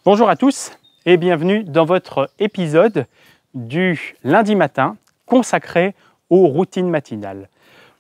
Bonjour à tous et bienvenue dans votre épisode du lundi matin consacré aux routines matinales.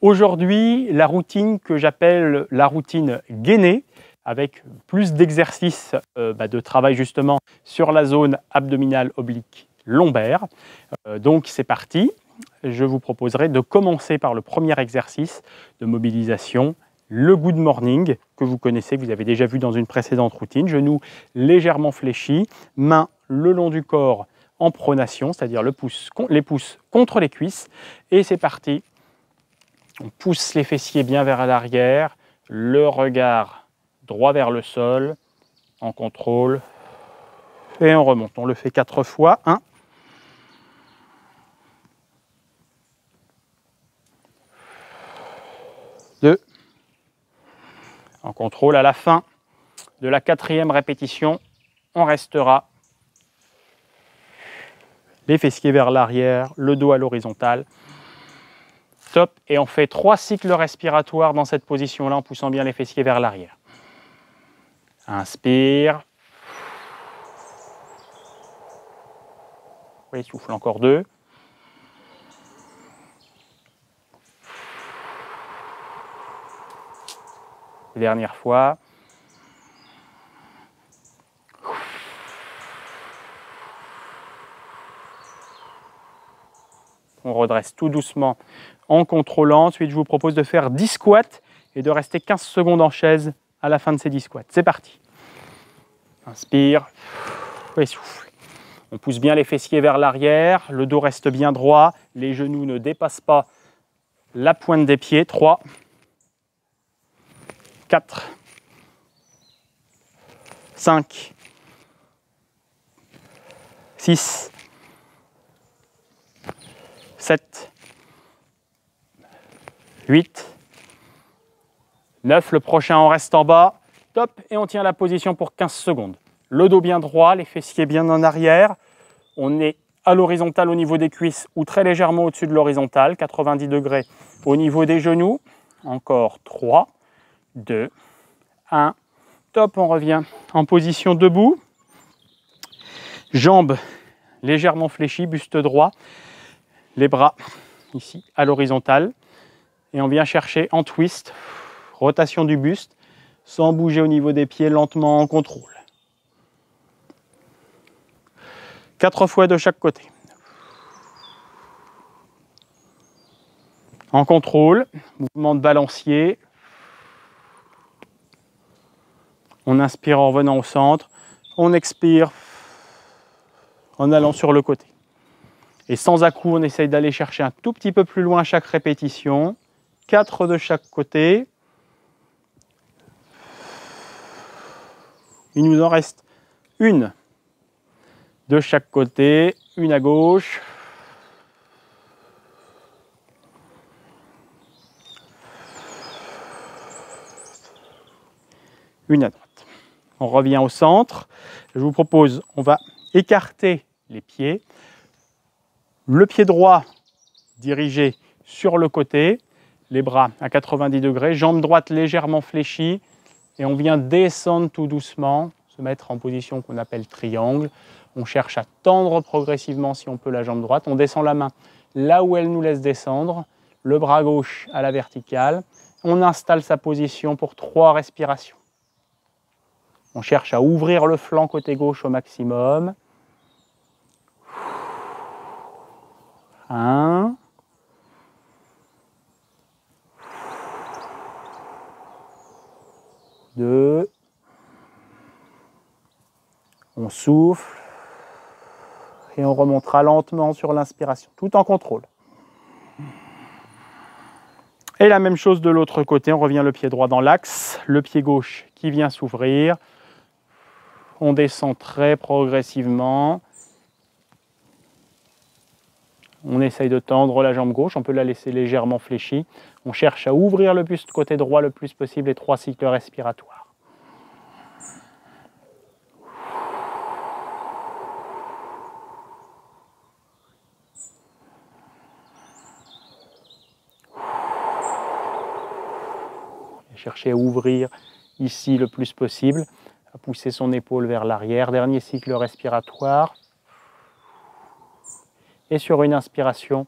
Aujourd'hui, la routine que j'appelle la routine gainée, avec plus d'exercices de travail justement sur la zone abdominale oblique lombaire. Donc c'est parti, je vous proposerai de commencer par le premier exercice de mobilisation, le good morning, que vous connaissez, que vous avez déjà vu dans une précédente routine. Genoux légèrement fléchis, mains le long du corps en pronation, c'est-à-dire les pouces contre les cuisses. Et c'est parti. On pousse les fessiers bien vers l'arrière, le regard droit vers le sol, en contrôle. Et on remonte. On le fait 4 fois. 1. 2. En contrôle, à la fin de la 4e répétition, on restera les fessiers vers l'arrière, le dos à l'horizontale. Top. Et on fait 3 cycles respiratoires dans cette position-là en poussant bien les fessiers vers l'arrière. Inspire. Oui, souffle encore 2. Dernière fois. On redresse tout doucement en contrôlant. Ensuite, je vous propose de faire 10 squats et de rester 15 secondes en chaise à la fin de ces 10 squats. C'est parti. Inspire et souffle. On pousse bien les fessiers vers l'arrière, le dos reste bien droit, les genoux ne dépassent pas la pointe des pieds. 3, 4, 5, 6, 7, 8, 9. Le prochain, on reste en bas. Top. Et on tient la position pour 15 secondes. Le dos bien droit, les fessiers bien en arrière. On est à l'horizontale au niveau des cuisses ou très légèrement au-dessus de l'horizontale, 90 degrés au niveau des genoux. Encore 3, 2, 1. Top, on revient en position debout. Jambes légèrement fléchies, buste droit. Les bras ici à l'horizontale. Et on vient chercher en twist, rotation du buste, sans bouger au niveau des pieds, lentement en contrôle. 4 fois de chaque côté. En contrôle, mouvement de balancier. On inspire en revenant au centre. On expire en allant sur le côté. Et sans à-coup, on essaye d'aller chercher un tout petit peu plus loin à chaque répétition. 4 de chaque côté. Il nous en reste une de chaque côté, une à gauche. Une à droite. On revient au centre. Je vous propose, on va écarter les pieds. Le pied droit dirigé sur le côté, les bras à 90 degrés, jambe droite légèrement fléchie. Et on vient descendre tout doucement, se mettre en position qu'on appelle triangle. On cherche à tendre progressivement, si on peut, la jambe droite. On descend la main là où elle nous laisse descendre. Le bras gauche à la verticale. On installe sa position pour 3 respirations. On cherche à ouvrir le flanc côté gauche au maximum. 1. 2. On souffle. Et on remontera lentement sur l'inspiration, tout en contrôle. Et la même chose de l'autre côté, on revient le pied droit dans l'axe, le pied gauche qui vient s'ouvrir. On descend très progressivement. On essaye de tendre la jambe gauche, on peut la laisser légèrement fléchie. On cherche à ouvrir le buste côté droit le plus possible, les 3 cycles respiratoires. Chercher à ouvrir ici le plus possible, pousser son épaule vers l'arrière. Dernier cycle respiratoire. Et sur une inspiration,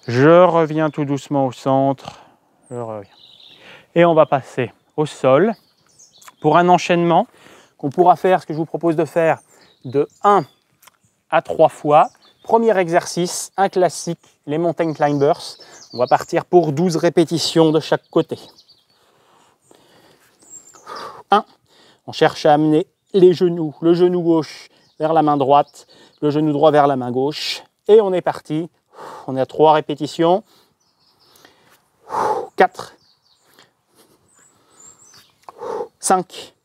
je reviens tout doucement au centre. Je reviens. Et on va passer au sol pour un enchaînement qu'on pourra faire, ce que je vous propose de faire, de 1 à 3 fois. Premier exercice, un classique, les mountain climbers. On va partir pour 12 répétitions de chaque côté. 1. On cherche à amener les genoux, le genou gauche vers la main droite, le genou droit vers la main gauche. Et on est parti. On est à 3 répétitions. 4. 5.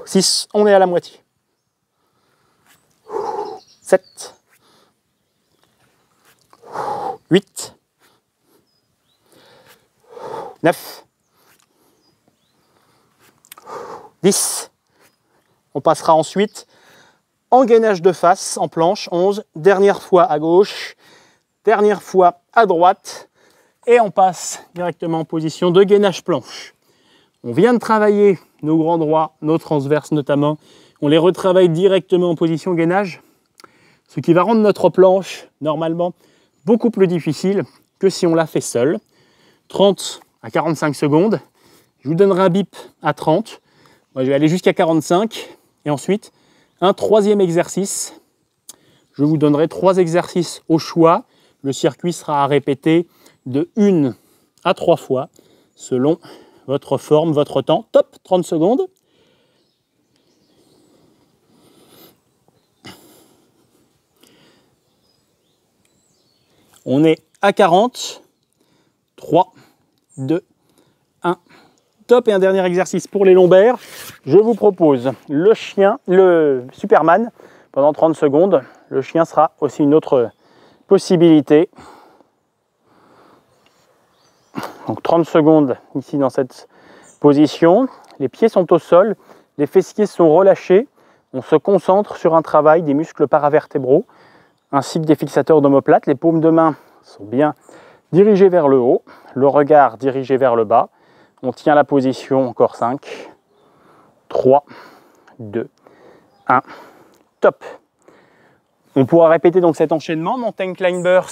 6. On est à la moitié. 7. 8. 9. 10. On passera ensuite en gainage de face, en planche, 11. Dernière fois à gauche, dernière fois à droite. Et on passe directement en position de gainage planche. On vient de travailler nos grands droits, nos transverses notamment. On les retravaille directement en position gainage, ce qui va rendre notre planche, normalement, beaucoup plus difficile que si on l'a fait seul. 30 à 45 secondes. Je vous donnerai un bip à 30. Moi, je vais aller jusqu'à 45. Et ensuite, un troisième exercice. Je vous donnerai 3 exercices au choix. Le circuit sera à répéter de 1 à 3 fois, selon votre forme, votre temps. Top, 30 secondes. On est à 40. 3, 2, 1. Top. Et un dernier exercice pour les lombaires. Je vous propose le chien, le Superman, pendant 30 secondes. Le chien sera aussi une autre possibilité. Donc 30 secondes ici dans cette position. Les pieds sont au sol, les fessiers sont relâchés. On se concentre sur un travail des muscles paravertébraux, ainsi que des fixateurs d'omoplate. Les paumes de main sont bien dirigées vers le haut, le regard dirigé vers le bas. On tient la position, encore 5, 3, 2, 1. Top. On pourra répéter donc cet enchaînement, mountain climbers,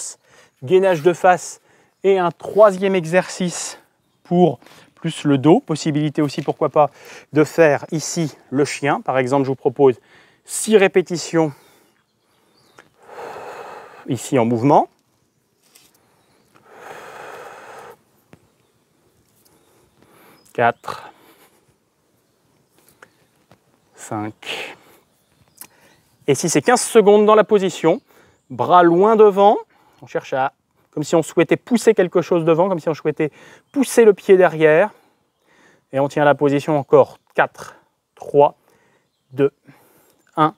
gainage de face et un troisième exercice pour plus le dos. Possibilité aussi, pourquoi pas, de faire ici le chien. Par exemple, je vous propose 6 répétitions ici en mouvement. 4, 5. Et si c'est 15 secondes dans la position, bras loin devant, on cherche à, comme si on souhaitait pousser quelque chose devant, comme si on souhaitait pousser le pied derrière. Et on tient la position encore. 4, 3, 2, 1.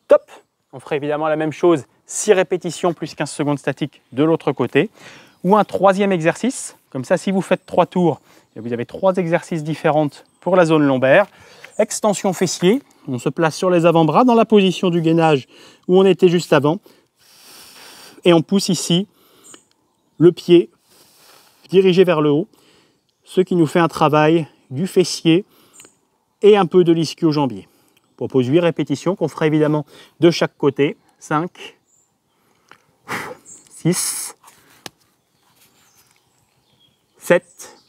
Top. On ferait évidemment la même chose, 6 répétitions plus 15 secondes statiques de l'autre côté. Ou un troisième exercice. Comme ça, si vous faites 3 tours, et vous avez 3 exercices différents pour la zone lombaire. Extension fessier. On se place sur les avant-bras dans la position du gainage où on était juste avant. Et on pousse ici le pied dirigé vers le haut, ce qui nous fait un travail du fessier et un peu de l'ischio-jambier. On propose 8 répétitions qu'on fera évidemment de chaque côté. 5, 6, 7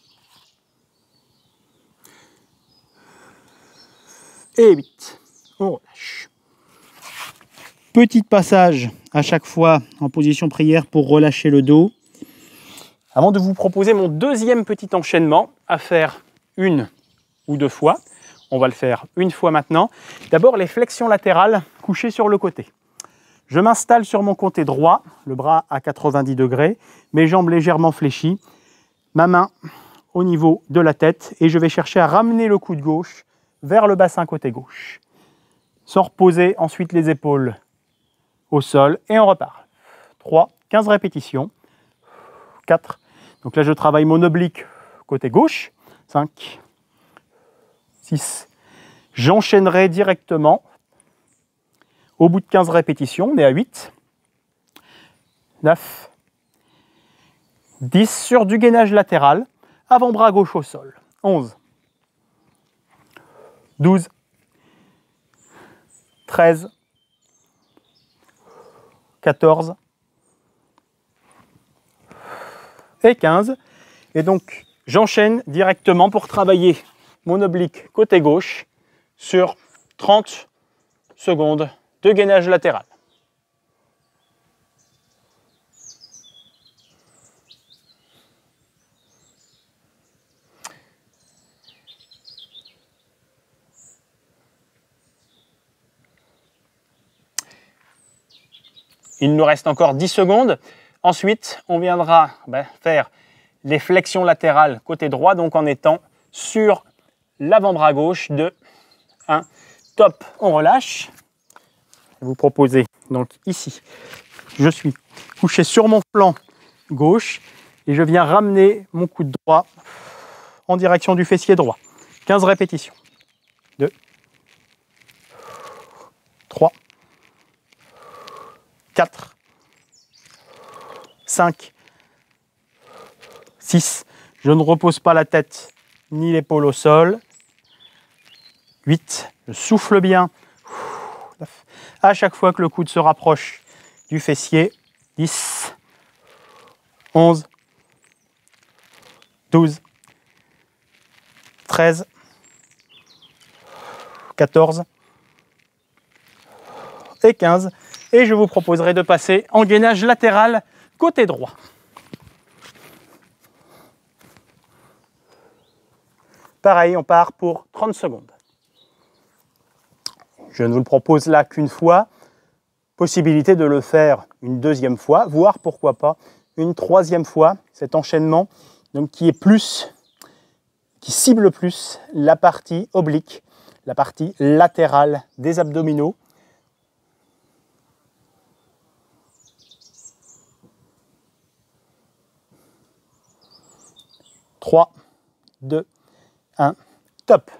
et 8. On relâche. Petit passage à chaque fois en position prière pour relâcher le dos. Avant de vous proposer mon deuxième petit enchaînement à faire 1 ou 2 fois, on va le faire une fois maintenant. D'abord les flexions latérales couchées sur le côté. Je m'installe sur mon côté droit, le bras à 90 degrés, mes jambes légèrement fléchies, ma main au niveau de la tête et je vais chercher à ramener le coude gauche vers le bassin côté gauche. Sans reposer ensuite les épaules au sol et on repart. 3, 15 répétitions. 4, donc là je travaille mon oblique côté gauche. 5, 6, j'enchaînerai directement. Au bout de 15 répétitions, on est à 8, 9, 10 sur du gainage latéral, avant-bras gauche au sol. 11, 12, 13, 14 et 15. Et donc, j'enchaîne directement pour travailler mon oblique côté gauche sur 30 secondes de gainage latéral. Il nous reste encore 10 secondes. Ensuite, on viendra faire les flexions latérales côté droit, donc en étant sur l'avant-bras gauche de 1. Top, on relâche. Je vais vous proposer, donc ici, je suis couché sur mon flanc gauche et je viens ramener mon coude droit en direction du fessier droit. 15 répétitions. 2, 3, 4, 5, 6. Je ne repose pas la tête ni l'épaule au sol. 8. Je souffle bien. 9. À chaque fois que le coude se rapproche du fessier. 10, 11, 12, 13, 14 et 15. Et je vous proposerai de passer en gainage latéral côté droit. Pareil, on part pour 30 secondes. Je ne vous le propose là qu'une fois. Possibilité de le faire une deuxième fois, voire pourquoi pas une troisième fois. Cet enchaînement donc, qui cible plus la partie oblique, la partie latérale des abdominaux. 3, 2, 1, top.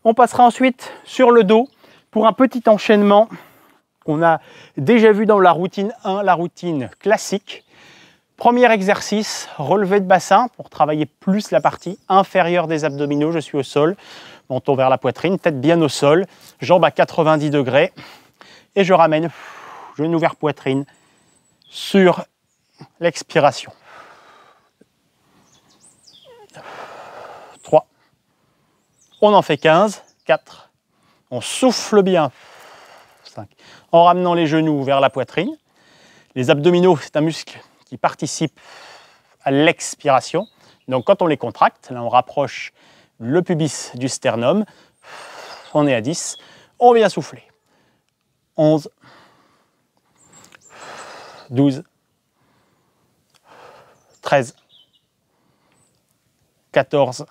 On passera ensuite sur le dos pour un petit enchaînement qu'on a déjà vu dans la routine 1, la routine classique. Premier exercice, relevé de bassin pour travailler plus la partie inférieure des abdominaux. Je suis au sol, menton vers la poitrine, tête bien au sol, jambes à 90 degrés et je ramène genou vers poitrine sur l'expiration. 3, on en fait 15, 4, on souffle bien, 5, en ramenant les genoux vers la poitrine. Les abdominaux, c'est un muscle qui participe à l'expiration. Donc quand on les contracte, là on rapproche le pubis du sternum, on est à 10, on vient souffler. 11, 12, 13, 14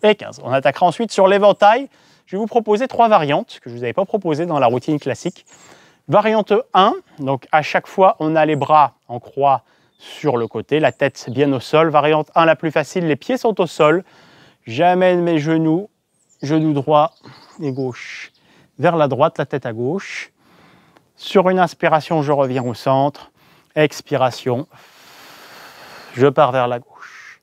et 15. On attaquera ensuite sur l'éventail. Je vais vous proposer 3 variantes que je ne vous avais pas proposées dans la routine classique. Variante 1, donc à chaque fois on a les bras en croix sur le côté, la tête bien au sol. Variante 1 la plus facile, les pieds sont au sol. J'amène mes genoux, genou droit et gauche vers la droite, la tête à gauche. Sur une inspiration, je reviens au centre. Expiration, je pars vers la gauche.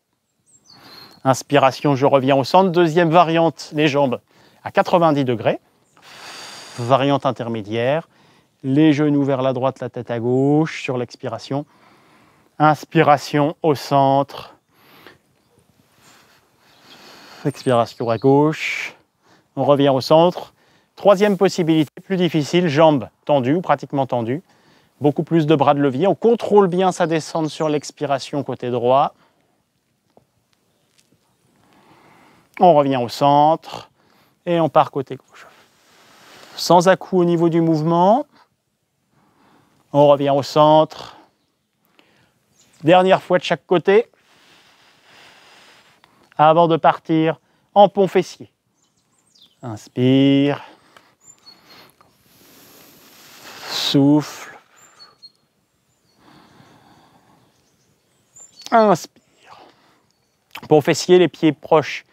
Inspiration, je reviens au centre. Deuxième variante, les jambes à 90 degrés. Variante intermédiaire, les genoux vers la droite, la tête à gauche sur l'expiration. Inspiration au centre. Expiration à gauche. On revient au centre. Troisième possibilité, plus difficile, jambes tendues ou pratiquement tendues. Beaucoup plus de bras de levier. On contrôle bien sa descente sur l'expiration côté droit. On revient au centre et on part côté gauche. Sans à-coups au niveau du mouvement. On revient au centre. Dernière fois de chaque côté. Avant de partir en pont fessier. Inspire. Souffle. Inspire. Pont fessier, les pieds proches,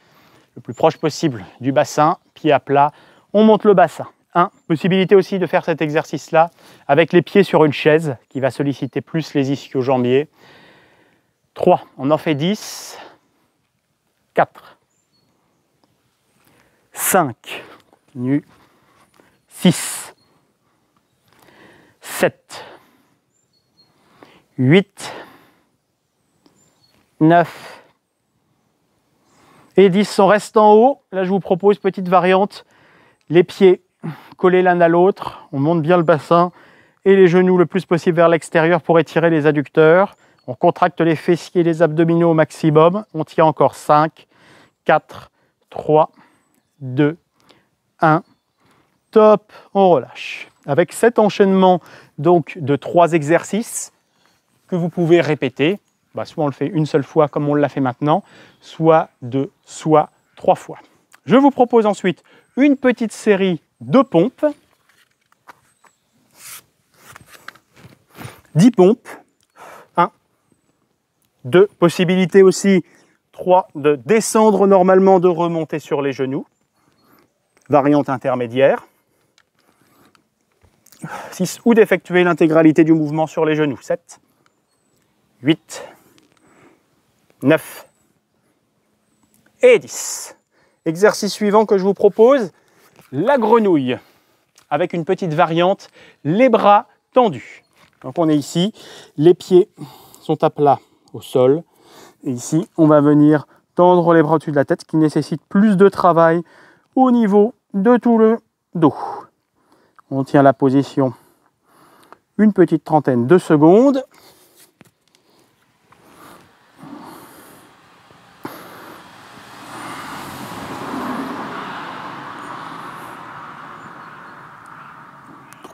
le plus proche possible du bassin, pied à plat. On monte le bassin. Possibilité aussi de faire cet exercice-là avec les pieds sur une chaise qui va solliciter plus les ischio-jambiers. 3, on en fait 10. 4, 5, continue, 6, 7, 8, 9 et 10. On reste en haut. Là, je vous propose petite variante. Les pieds collés l'un à l'autre. On monte bien le bassin et les genoux le plus possible vers l'extérieur pour étirer les adducteurs. On contracte les fessiers et les abdominaux au maximum. On tient encore 5, 4, 3, 2, 1. Top, on relâche. Avec cet enchaînement donc de 3 exercices que vous pouvez répéter, soit on le fait une seule fois comme on l'a fait maintenant, soit 2, soit 3 fois. Je vous propose ensuite une petite série de pompes. 10 pompes. 1, 2, possibilité aussi 3 de descendre normalement, de remonter sur les genoux. Variante intermédiaire. 6, ou d'effectuer l'intégralité du mouvement sur les genoux. 7, 8, 9 et 10. Exercice suivant que je vous propose, la grenouille, avec une petite variante, les bras tendus. Donc on est ici, les pieds sont à plat au sol. Et ici, on va venir tendre les bras au-dessus de la tête, qui nécessite plus de travail au niveau de tout le dos. On tient la position une petite trentaine de secondes.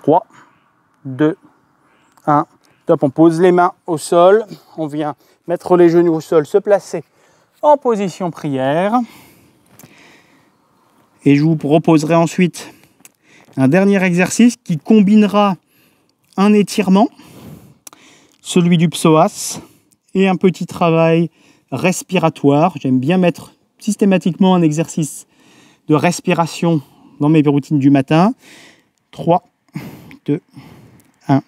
Trois, 2, 1. Top, on pose les mains au sol. On vient mettre les genoux au sol, se placer en position prière. Et je vous proposerai ensuite un dernier exercice qui combinera un étirement, celui du psoas, et un petit travail respiratoire. J'aime bien mettre systématiquement un exercice de respiration dans mes routines du matin. 3, 2, 1,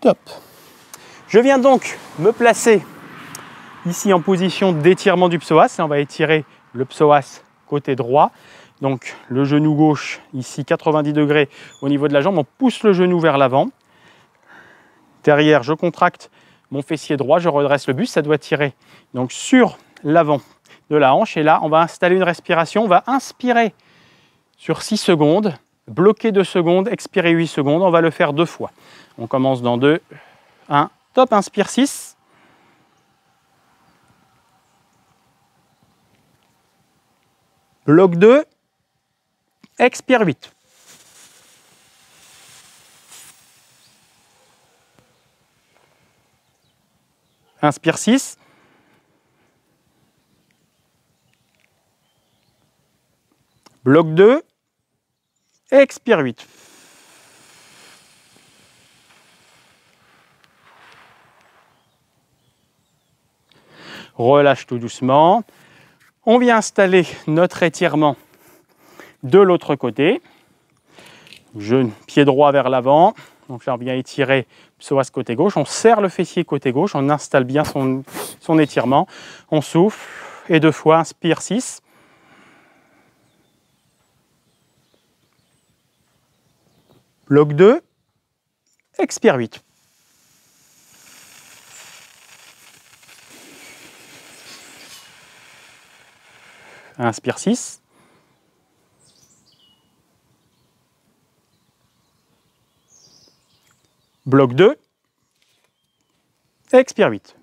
top. Je viens donc me placer ici en position d'étirement du psoas. Et on va étirer le psoas côté droit. Donc le genou gauche, ici 90 degrés au niveau de la jambe. On pousse le genou vers l'avant. Derrière, je contracte mon fessier droit, je redresse le buste. Ça doit tirer donc sur l'avant de la hanche. Et là, on va installer une respiration. On va inspirer sur 6 secondes, bloquer 2 secondes, expirer 8 secondes. On va le faire 2 fois. On commence dans 2, 1, top, inspire 6. Bloc 2, expire 8. Inspire 6. Bloc 2, expire 8. Relâche tout doucement. On vient installer notre étirement de l'autre côté. Pied droit vers l'avant. Donc là, on vient étirer psoas côté gauche. On serre le fessier côté gauche. On installe bien son étirement. On souffle. Et 2 fois, inspire 6. Bloc 2. Expire 8. Inspire 6. Bloc 2. Expire 8.